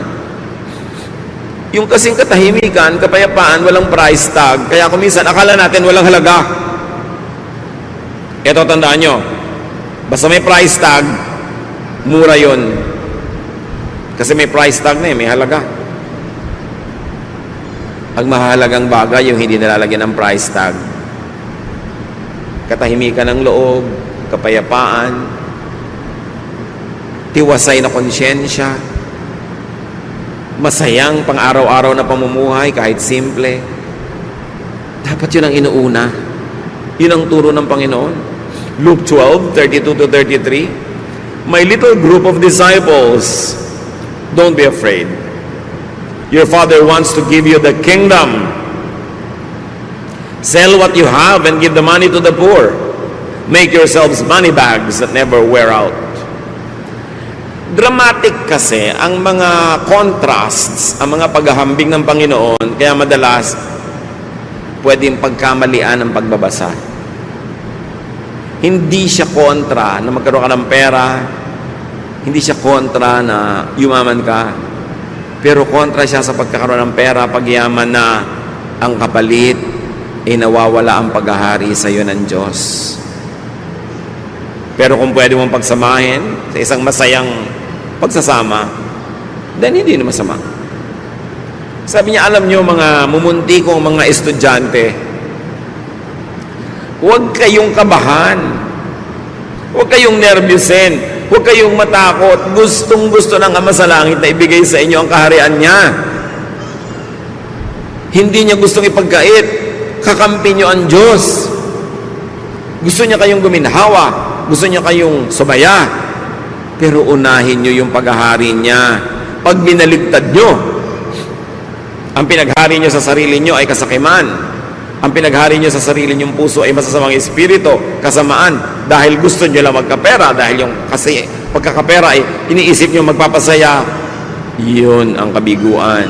Speaker 1: Yung kasing katahimikan, kapayapaan, walang price tag. Kaya kung minsan, akala natin walang halaga. Ito, tandaan nyo, basta may price tag, mura yun. Kasi may price tag na may halaga. Ang mahalagang bagay, yung hindi nalalagyan ng price tag. Katahimikan ng loob, kapayapaan, tiwasay na konsyensya, masayang pang-araw-araw na pamumuhay kahit simple. Dapat yun ang inuuna. Yun ang turo ng Panginoon. Luke 12:32-33. My little group of disciples, don't be afraid. Your Father wants to give you the kingdom. Sell what you have and give the money to the poor. Make yourselves money bags that never wear out. Dramatic kasi ang mga contrasts, ang mga paghahambing ng Panginoon, kaya madalas pwedeng pagkamalian ang pagbabasa. Hindi siya kontra na magkaroon ka ng pera, hindi siya kontra na yumaman ka, pero kontra siya sa pagkakaroon ng pera, pagyaman na ang kapalit ay nawawala ang paghahari sa iyo ng Diyos. Pero kung pwede mong pagsamahin sa isang masayang pagsasama, then hindi na masama. Sabi niya, alam niyo mga mumunti kong mga estudyante, huwag kayong kabahan, huwag kayong nervyusin, huwag kayong matakot. Gustong-gusto ng Ama sa Langit na ibigay sa inyo ang kaharian niya. Hindi niya gustong ipagkait, kakampi niyo ang Diyos. Gusto niya kayong guminhawa, gusto niya kayong sumaya, pero unahin niyo yung paghahari niya. Pag binaligtad niyo, ang pinaghari niyo sa sarili niyo ay kasakiman. Ang pinaghari niyo sa sarili niyong puso ay masasamang espiritu, kasamaan, dahil gusto niyo lang magkapera, dahil yung kasi pagkakapera ay iniisip niyo magpapasaya. Yun ang kabiguan.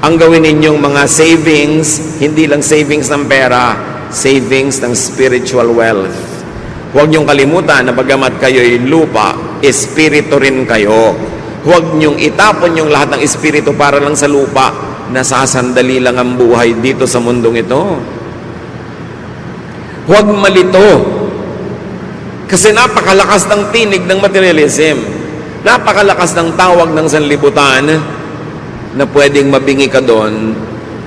Speaker 1: Ang gawin ninyong mga savings, hindi lang savings ng pera, savings ng spiritual wealth. Huwag niyong kalimutan na bagamat kayo'y lupa, espiritu rin kayo. Huwag niyong itapon yung lahat ng espiritu para lang sa lupa. Nasasandali lang ang buhay dito sa mundong ito. Huwag malito. Kasi napakalakas ng tinig ng materialism. Napakalakas ng tawag ng sanlibutan na pwedeng mabingi ka doon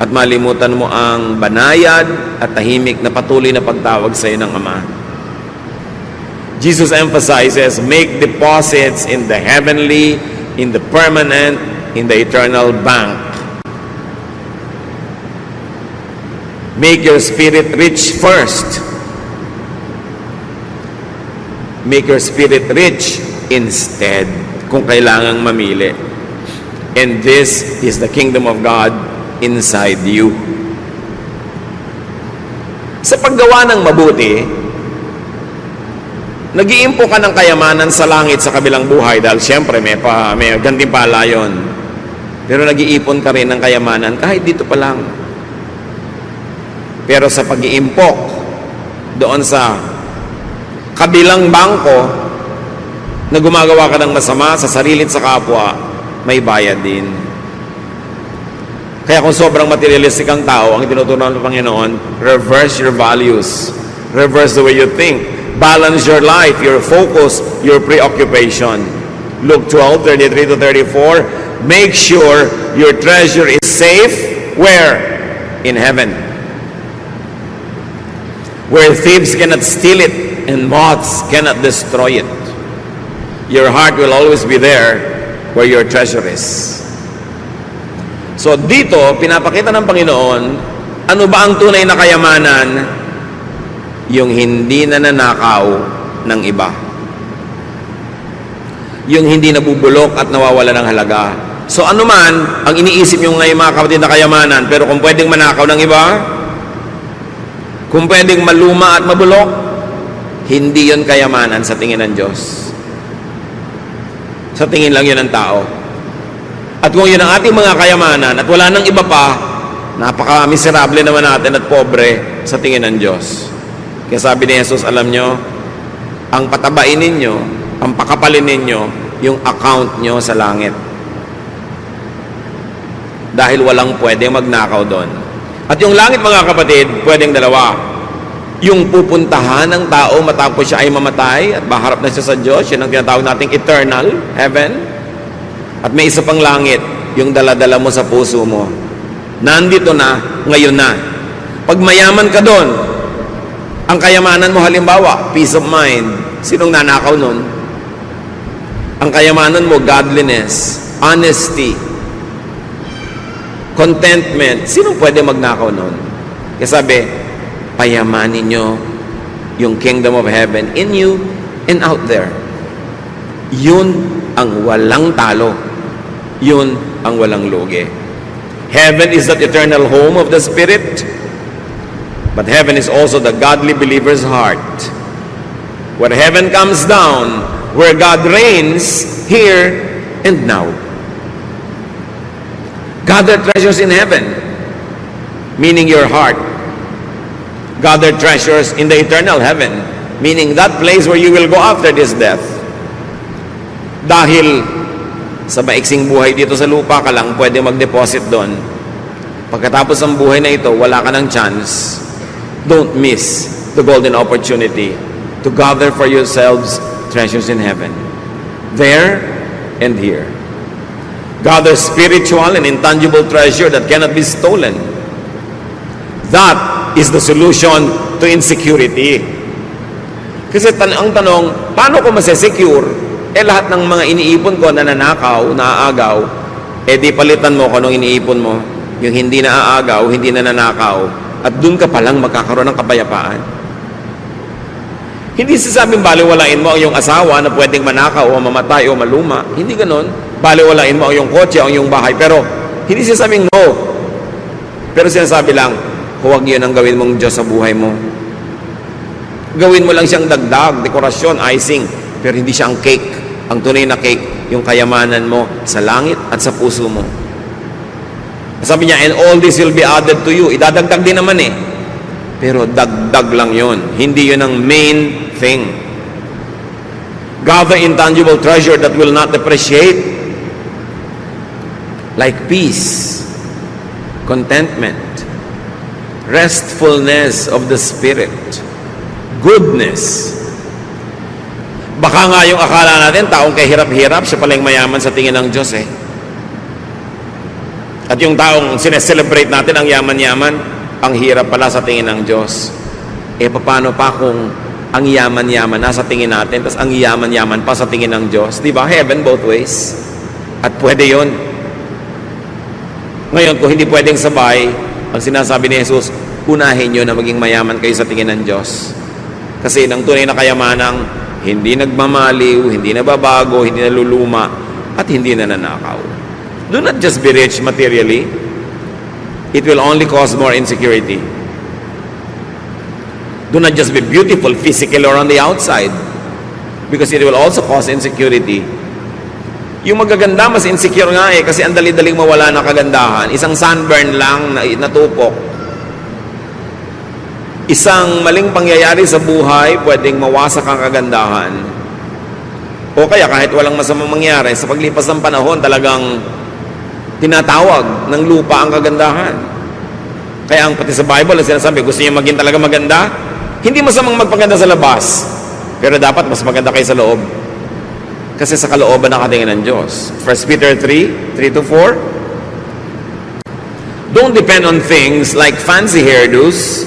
Speaker 1: at malimutan mo ang banayad at tahimik na patuloy na pagtawag sa iyo ng Ama. Jesus emphasizes, make deposits in the heavenly, in the permanent, in the eternal bank. Make your spirit rich first. Make your spirit rich instead, kung kailangang mamili. And this is the kingdom of God inside you. Sa paggawa ng mabuti, nag-iimpo ka ng kayamanan sa langit sa kabilang buhay dahil siyempre may gantimpala yun. Pero nag-iipon ka rin ng kayamanan kahit dito pa lang. Pero sa pag-iimpok doon sa kabilang bangko na gumagawa ka ng masama sa sarili at sa kapwa, may bayad din. Kaya kung sobrang materialistic ang tao, ang tinuturuan ng Panginoon, reverse your values. Reverse the way you think. Balance your life, your focus, your preoccupation. Luke 12:33-34, make sure your treasure is safe. Where? In heaven. Where thieves cannot steal it and moths cannot destroy it. Your heart will always be there where your treasure is. So dito, pinapakita ng Panginoon, ano ba ang tunay na kayamanan? Yung hindi nananakaw ng iba. Yung hindi nabubulok at nawawala ng halaga. So ano man ang iniisip nyo ngayon mga kapatid na kayamanan, pero kung pwedeng manakaw ng iba, kung pwedeng maluma at mabulok, hindi yon kayamanan sa tingin ng Diyos. Sa tingin lang yun ng tao. At kung yun ang ating mga kayamanan at wala nang iba pa, napaka-miserable naman natin at pobre sa tingin ng Diyos. Kaya sabi ni Jesus, alam nyo, ang patabain ninyo, ang pakapalin ninyo, yung account nyo sa langit. Dahil walang pwede magnakaw doon. At yung langit mga kapatid, pwedeng dalawa. Yung pupuntahan ng tao matapos siya ay mamatay at maharap na siya sa Diyos, yun ang tinatawag nating eternal heaven. At may isa pang langit, yung daladala mo sa puso mo. Nandito na, ngayon na. Pag mayaman ka doon, ang kayamanan mo halimbawa, peace of mind. Sinong nanakaw nun? Ang kayamanan mo, godliness, honesty, contentment. Sinong pwede magnakaw nun? Kaya sabi, payamanin nyo yung kingdom of heaven in you and out there. Yun ang walang talo. Yun ang walang lugi. Heaven is that eternal home of the Spirit, but heaven is also the godly believer's heart. Where heaven comes down, where God reigns here and now. Gather treasures in heaven, meaning your heart. Gather treasures in the eternal heaven, meaning that place where you will go after this death. Dahil sa maiksing buhay dito sa lupa ka lang pwede mag-deposit doon. Pagkatapos ng buhay na ito, wala ka ng chance. Don't miss the golden opportunity to gather for yourselves treasures in heaven. There and here. Gather spiritual and intangible treasure that cannot be stolen. That is the solution to insecurity. Kasi ang tanong, paano ko masesecure? Lahat ng mga iniipon ko na nanakaw, naaagaw, di palitan mo kung anong iniipon mo. Yung hindi naaagaw, hindi na nanakaw, at dun ka palang magkakaroon ng kapayapaan. Hindi sasabing baliwalain mo ang iyong asawa na pwedeng manakaw o mamatay o maluma. Hindi ganon. Baliwalain mo ang iyong kotse o ang iyong bahay. Pero hindi sasabing no. Pero sinasabi lang, huwag yun ang gawin mong Diyos sa buhay mo. Gawin mo lang siyang dagdag, dekorasyon, icing, pero hindi siya ang cake. Ang tunay na cake, yung kayamanan mo sa langit at sa puso mo. Sabi niya, and all this will be added to you. Idadagdag din naman eh. Pero dagdag lang yun. Hindi yun ang main thing. Gather intangible treasure that will not depreciate. Like peace, contentment, restfulness of the spirit, goodness. Baka nga yung akala natin, taong kahirap-hirap, siya pala yung mayaman sa tingin ng Diyos eh. At yung taong sineselebrate natin ang yaman-yaman, ang hirap pala sa tingin ng Diyos. Paano pa kung ang yaman-yaman nasa tingin natin, tapos ang yaman-yaman pa sa tingin ng Diyos? Di ba? Heaven both ways. At pwede yon. Ngayon, kung hindi pwedeng sabay, ang sinasabi ni Jesus, unahin nyo na maging mayaman kayo sa tingin ng Diyos. Kasi ng tunay na kayamanang, hindi nagmamaliw, hindi nababago, hindi naluluma, at hindi nananakaw. Do not just be rich materially. It will only cause more insecurity. Do not just be beautiful physically or on the outside, because it will also cause insecurity. Yung magaganda, mas insecure nga eh, kasi ang dali-daling mawala ng kagandahan. Isang sunburn lang na natupok. Isang maling pangyayari sa buhay, pwedeng mawasak ang kagandahan. O kaya kahit walang masamang mangyari, sa paglipas ng panahon, talagang tinatawag ng lupa ang kagandahan. Kaya ang pati sa Bible, ang sinasabi, gusto niya maging talaga maganda, hindi masamang magpaganda sa labas, pero dapat mas maganda kayo sa loob. Kasi sa kalooban nakatingin ng Diyos. 1 Peter 3:3-4. Don't depend on things like fancy hairdos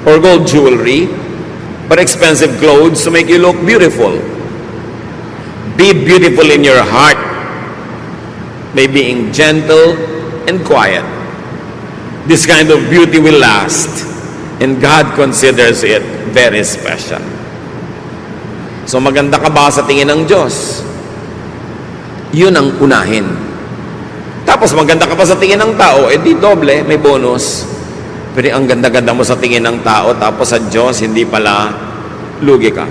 Speaker 1: or gold jewelry, but expensive clothes to make you look beautiful. Be beautiful in your heart by being gentle and quiet. This kind of beauty will last, and God considers it very special. So maganda ka ba sa tingin ng Diyos? Yun ang unahin. Tapos maganda ka pa sa tingin ng tao, di doble, may bonus. Pero ang ganda-ganda mo sa tingin ng tao, tapos sa Diyos, hindi pala, lugi ka.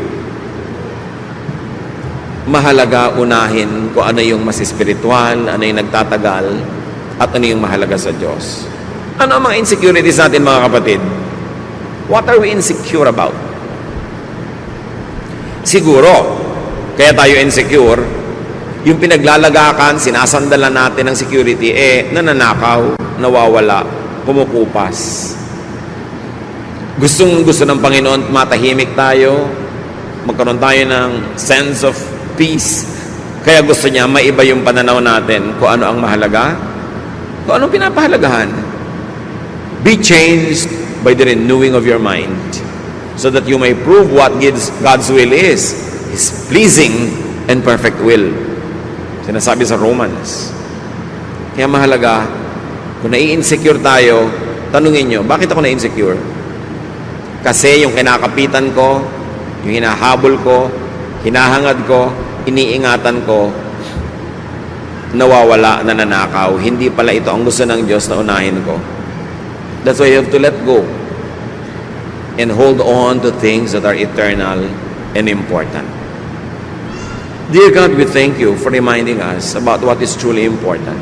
Speaker 1: Mahalaga unahin kung ano yung mas espiritual, ano yung nagtatagal, at ano yung mahalaga sa Diyos. Ano ang mga insecurities natin, mga kapatid? What are we insecure about? Siguro, kaya tayo insecure, yung pinaglalagakan, sinasandalan natin ng security, nananakaw, nawawala, pumukupas. Gusto ng Panginoon, matahimik tayo, magkaroon tayo ng sense of peace. Kaya gusto niya, maiba yung pananaw natin kung ano ang mahalaga, kung anong pinapahalagahan. Be changed by the renewing of your mind, so that you may prove what God's will is, His pleasing and perfect will. Sinasabi sa Romans. Kaya mahalaga, kung nai-insecure tayo, tanungin nyo, bakit ako na-insecure? Kasi yung kinakapitan ko, yung hinahabol ko, hinahangad ko, iniingatan ko, nawawala, nananakaw. Hindi pala ito ang gusto ng Diyos na unahin ko. That's why you have to let go and hold on to things that are eternal and important. Dear God, we thank you for reminding us about what is truly important.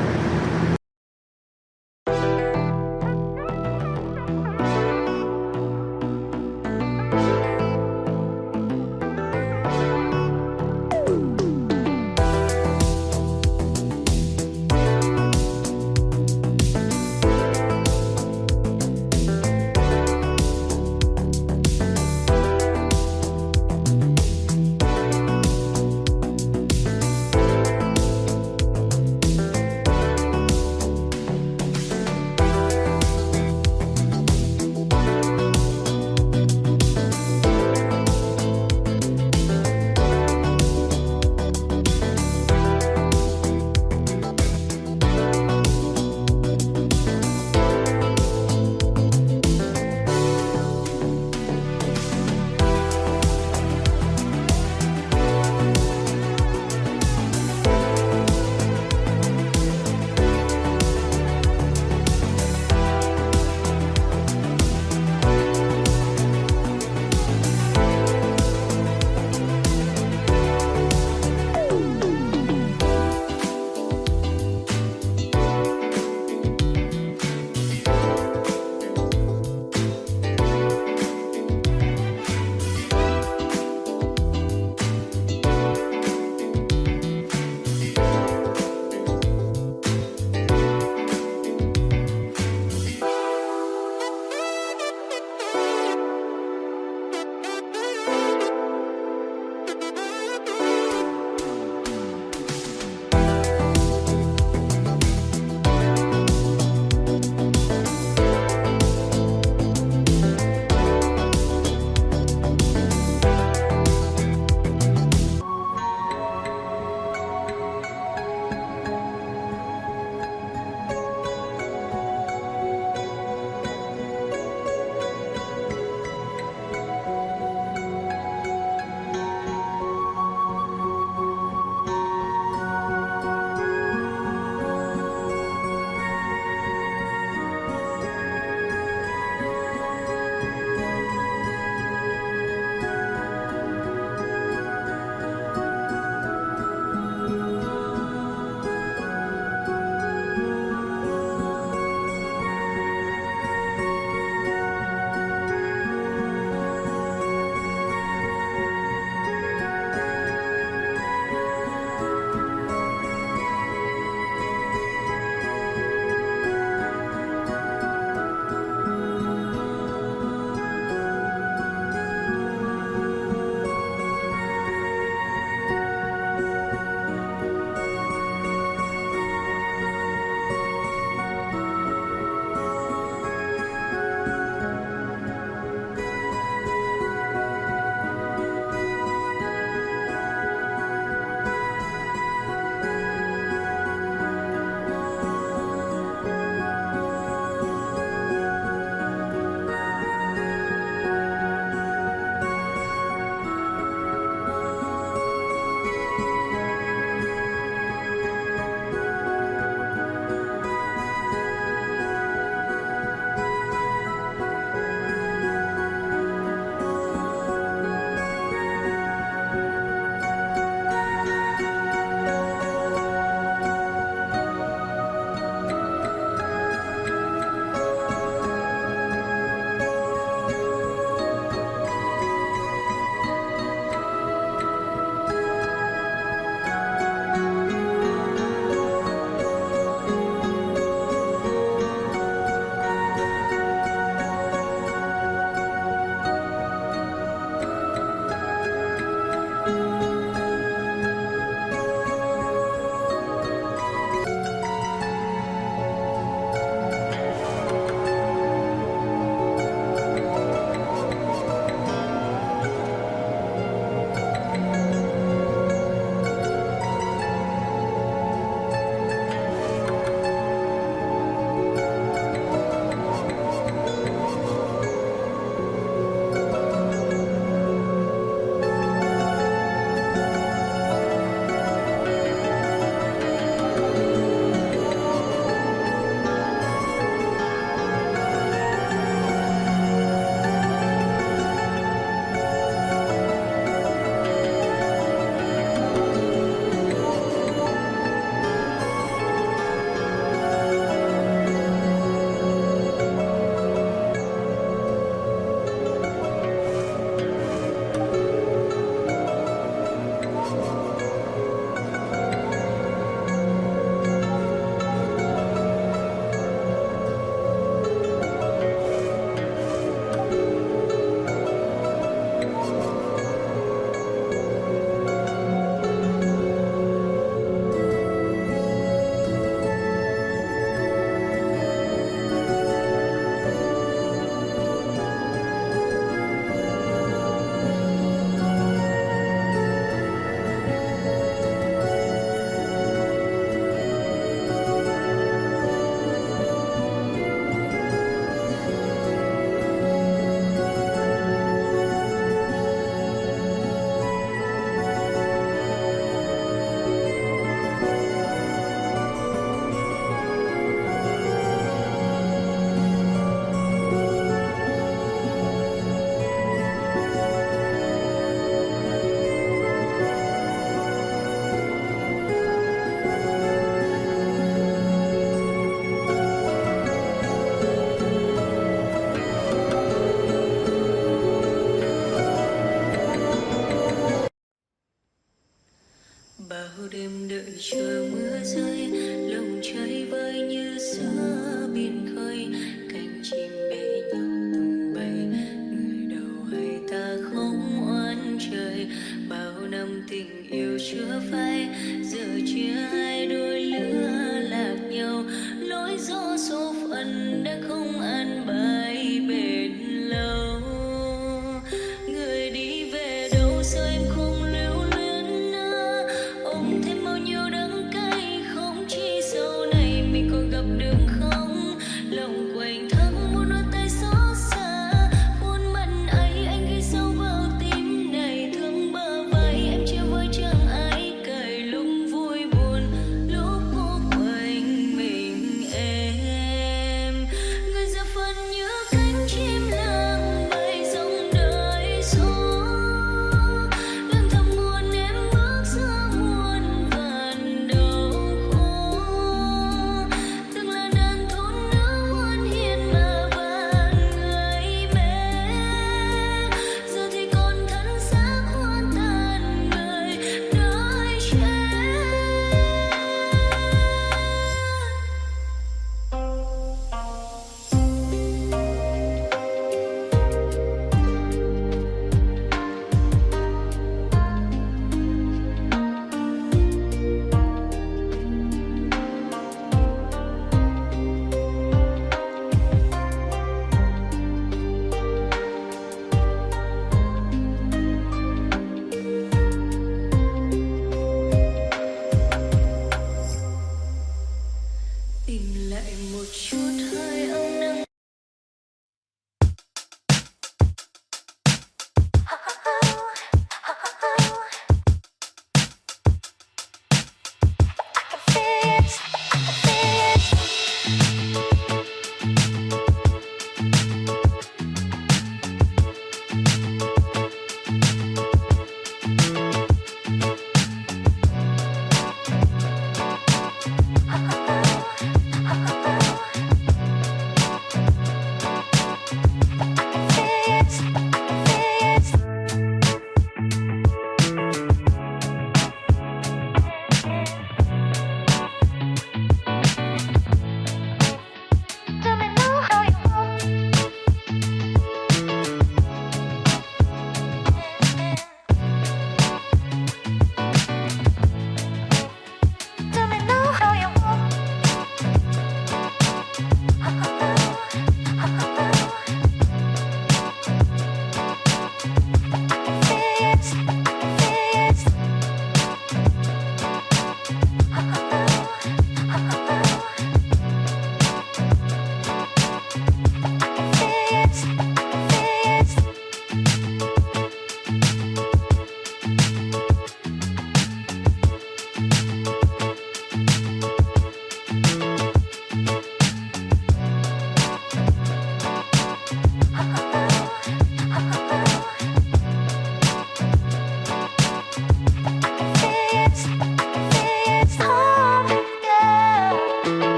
Speaker 2: fight.